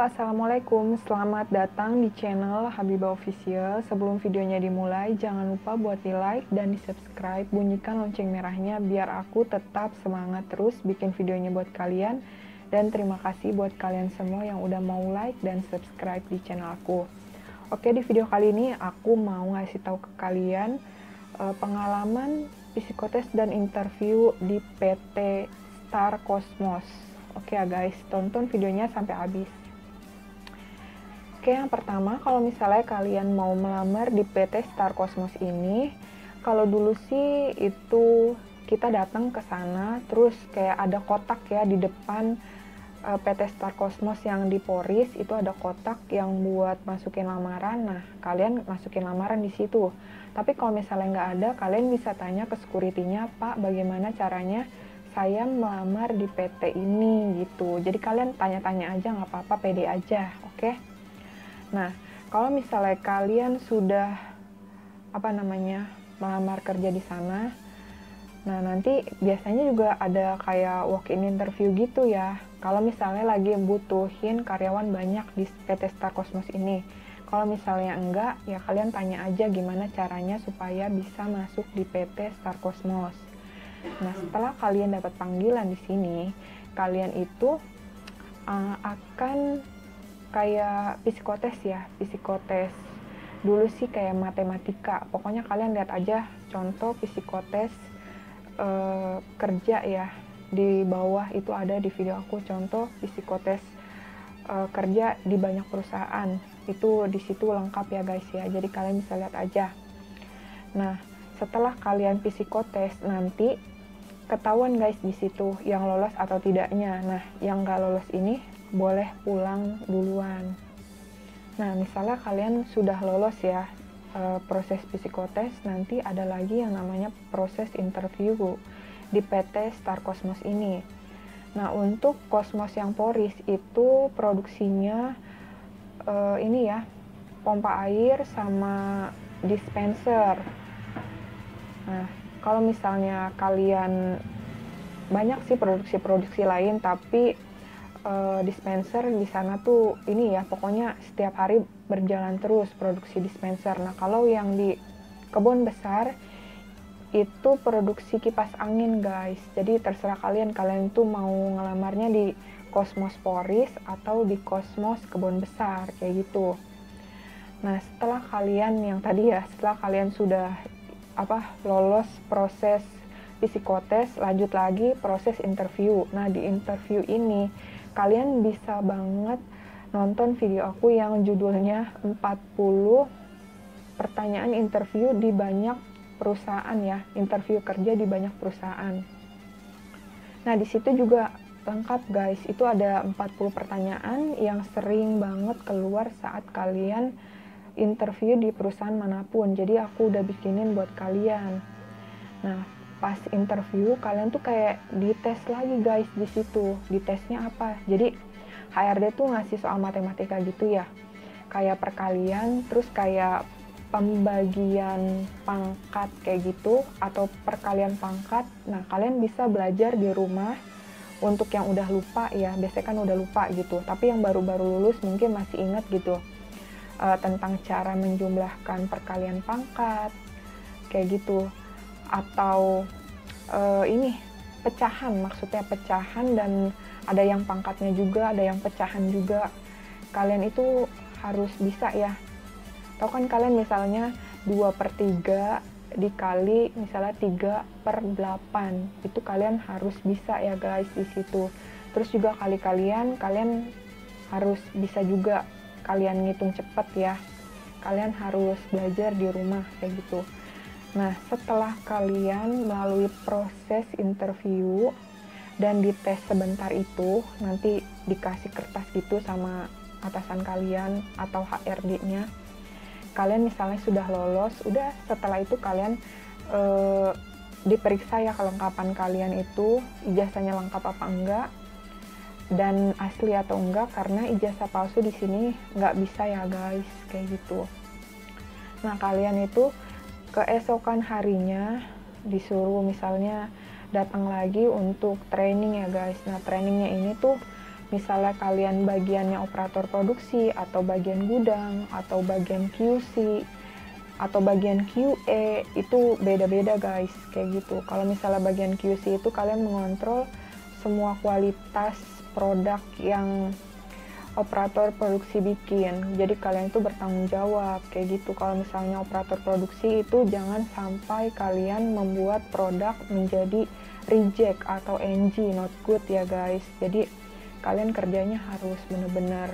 Assalamualaikum. Selamat datang di channel Habibah Official. Sebelum videonya dimulai, jangan lupa buat di like dan di subscribe. Bunyikan lonceng merahnya biar aku tetap semangat terus bikin videonya buat kalian. Dan terima kasih buat kalian semua yang udah mau like dan subscribe di channel aku. Oke, di video kali ini aku mau ngasih tahu ke kalian pengalaman psikotes dan interview di PT Star Cosmos. Oke ya guys, tonton videonya sampai habis. Oke, yang pertama, kalau misalnya kalian mau melamar di PT Star Cosmos ini, kalau dulu sih itu kita datang ke sana, terus kayak ada kotak ya di depan PT Star Cosmos yang di Poris, itu ada kotak yang buat masukin lamaran. Nah, kalian masukin lamaran di situ. Tapi kalau misalnya nggak ada, kalian bisa tanya ke security-nya, Pak, bagaimana caranya saya melamar di PT ini gitu. Jadi kalian tanya-tanya aja, nggak apa-apa, pede aja, oke? Nah, kalau misalnya kalian sudah melamar kerja di sana, nah nanti biasanya juga ada kayak walk-in interview gitu ya. Kalau misalnya lagi butuhin karyawan banyak di PT Star Cosmos ini. Kalau misalnya enggak, ya kalian tanya aja gimana caranya supaya bisa masuk di PT Star Cosmos. Nah, setelah kalian dapat panggilan di sini, kalian itu akan kayak psikotes ya, psikotes. Dulu sih kayak matematika. Pokoknya kalian lihat aja contoh psikotes kerja ya. Di bawah itu ada di video aku contoh psikotes kerja di banyak perusahaan. Itu di situ lengkap ya guys ya. Jadi kalian bisa lihat aja. Nah, setelah kalian psikotes nanti ketahuan guys di situ yang lolos atau tidaknya. Nah, yang nggak lolos ini boleh pulang duluan. Nah, misalnya kalian sudah lolos ya proses psikotes, nanti ada lagi yang namanya proses interview di PT Star Cosmos ini. Nah, untuk Cosmos yang Poris itu produksinya ini ya, pompa air sama dispenser. Nah, kalau misalnya kalian banyak sih produksi-produksi lain, tapi dispenser di sana tuh ini ya, pokoknya setiap hari berjalan terus produksi dispenser. Nah, kalau yang di kebun besar itu produksi kipas angin guys. Jadi terserah kalian tuh mau ngelamarnya di Cosmos Poris atau di Cosmos kebun besar kayak gitu. Nah, setelah kalian yang tadi ya, setelah kalian sudah lolos proses psikotes, lanjut lagi proses interview. Nah, di interview ini kalian bisa banget nonton video aku yang judulnya 40 pertanyaan interview di banyak perusahaan ya, interview kerja di banyak perusahaan. Nah, di situ juga lengkap guys, itu ada 40 pertanyaan yang sering banget keluar saat kalian interview di perusahaan manapun. Jadi aku udah bikinin buat kalian. Nah, pas interview kalian tuh kayak dites lagi guys di situ. Ditesnya apa? Jadi HRD tuh ngasih soal matematika gitu ya. Kayak perkalian, terus kayak pembagian pangkat kayak gitu atau perkalian pangkat. Nah, kalian bisa belajar di rumah untuk yang udah lupa ya. Biasanya kan udah lupa gitu. Tapi yang baru-baru lulus mungkin masih ingat gitu. Tentang cara menjumlahkan perkalian pangkat kayak gitu, atau ini pecahan, maksudnya pecahan, dan ada yang pangkatnya juga, ada yang pecahan juga. Kalian itu harus bisa ya. Tahu kan kalian misalnya 2/3 dikali misalnya 3/8, itu kalian harus bisa ya guys di situ. Terus juga kalian harus bisa juga kalian ngitung cepet ya. Kalian harus belajar di rumah kayak gitu. Nah, setelah kalian melalui proses interview dan dites sebentar itu, nanti dikasih kertas gitu sama atasan kalian atau HRD-nya. Kalian misalnya sudah lolos, udah setelah itu kalian diperiksa ya kelengkapan kalian itu, ijazahnya lengkap apa enggak, dan asli atau enggak, karena ijazah palsu di sini nggak bisa ya guys, kayak gitu. Nah, kalian itu keesokan harinya disuruh misalnya datang lagi untuk training ya guys. Nah, trainingnya ini tuh misalnya kalian bagiannya operator produksi, atau bagian gudang, atau bagian QC, atau bagian QE, itu beda-beda guys, kayak gitu. Kalau misalnya bagian QC itu kalian mengontrol semua kualitas produk yang operator produksi bikin, jadi kalian itu bertanggung jawab, kayak gitu. Kalau misalnya operator produksi itu jangan sampai kalian membuat produk menjadi reject atau NG, not good ya guys. Jadi kalian kerjanya harus bener-bener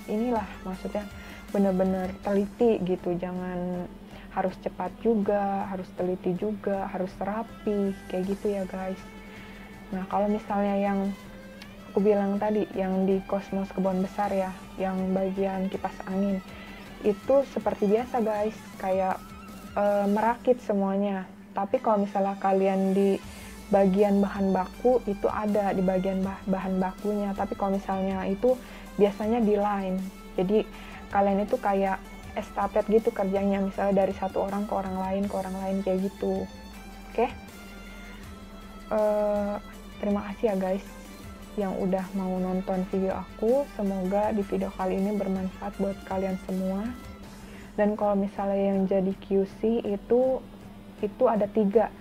inilah, maksudnya bener-bener teliti gitu, jangan harus cepat juga, harus teliti juga, harus rapi, kayak gitu ya guys. Nah kalau misalnya yang aku bilang tadi, yang di Cosmos Kebon Besar ya, yang bagian kipas angin, itu seperti biasa guys, kayak merakit semuanya. Tapi kalau misalnya kalian di bagian bahan baku, itu ada di bagian bahan bakunya, tapi kalau misalnya itu biasanya di line, jadi kalian itu kayak estafet gitu kerjanya, misalnya dari satu orang ke orang lain, kayak gitu. Oke? Terima kasih ya guys yang udah mau nonton video aku. Semoga di video kali ini bermanfaat buat kalian semua. Dan kalau misalnya yang jadi QC itu ada 3.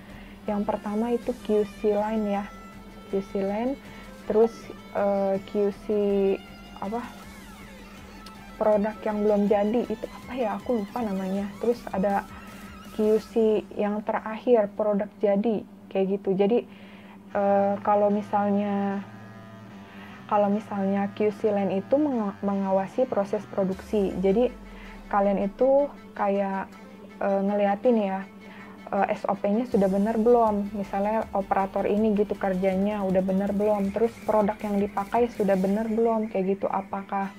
Yang pertama itu QC line ya, QC line, terus QC produk yang belum jadi, itu apa ya, aku lupa namanya. Terus ada QC yang terakhir, produk jadi, kayak gitu. Jadi kalau misalnya QC line itu mengawasi proses produksi, jadi kalian itu kayak ngeliatin ya, SOP-nya sudah benar belum, misalnya operator ini gitu kerjanya udah benar belum, terus produk yang dipakai sudah benar belum, kayak gitu, apakah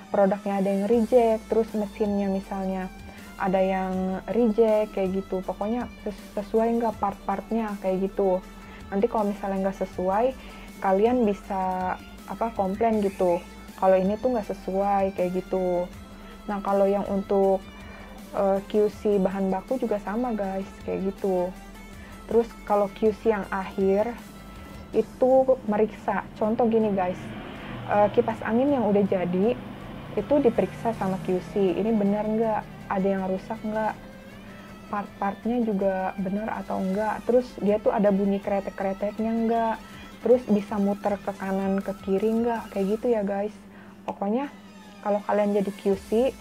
produknya ada yang reject, terus mesinnya misalnya ada yang reject, kayak gitu. Pokoknya sesuai nggak part-partnya, kayak gitu. Nanti kalau misalnya nggak sesuai, kalian bisa komplain gitu, kalau ini tuh nggak sesuai, kayak gitu. Nah kalau yang untuk QC bahan baku juga sama guys, kayak gitu. Terus kalau QC yang akhir itu meriksa, contoh gini guys, kipas angin yang udah jadi itu diperiksa sama QC, ini benar nggak, ada yang rusak nggak, part-partnya juga benar atau enggak, terus dia tuh ada bunyi kretek-kreteknya enggak, terus bisa muter ke kanan ke kiri enggak, kayak gitu ya guys. Pokoknya kalau kalian jadi QC,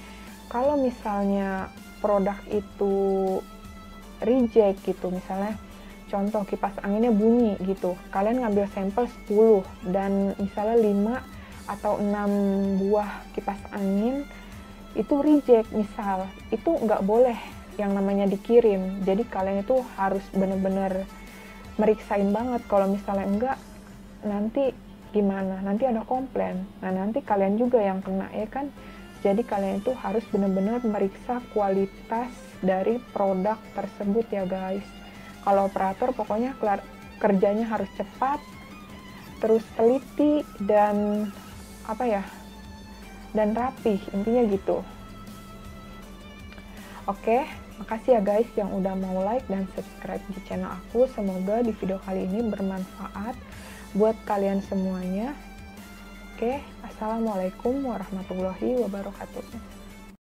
kalau misalnya produk itu reject gitu, misalnya contoh kipas anginnya bunyi gitu, kalian ngambil sampel 10 dan misalnya 5 atau 6 buah kipas angin itu reject misal, itu nggak boleh yang namanya dikirim. Jadi kalian itu harus bener-bener meriksain banget, kalau misalnya enggak nanti gimana, nanti ada komplain, nah nanti kalian juga yang kena ya kan. Jadi kalian itu harus benar-benar meriksa kualitas dari produk tersebut ya guys. Kalau operator pokoknya kerjanya harus cepat, terus teliti, dan dan rapih, intinya gitu. Oke, makasih ya guys yang udah mau like dan subscribe di channel aku. Semoga di video kali ini bermanfaat buat kalian semuanya. Oke, assalamualaikum warahmatullahi wabarakatuh.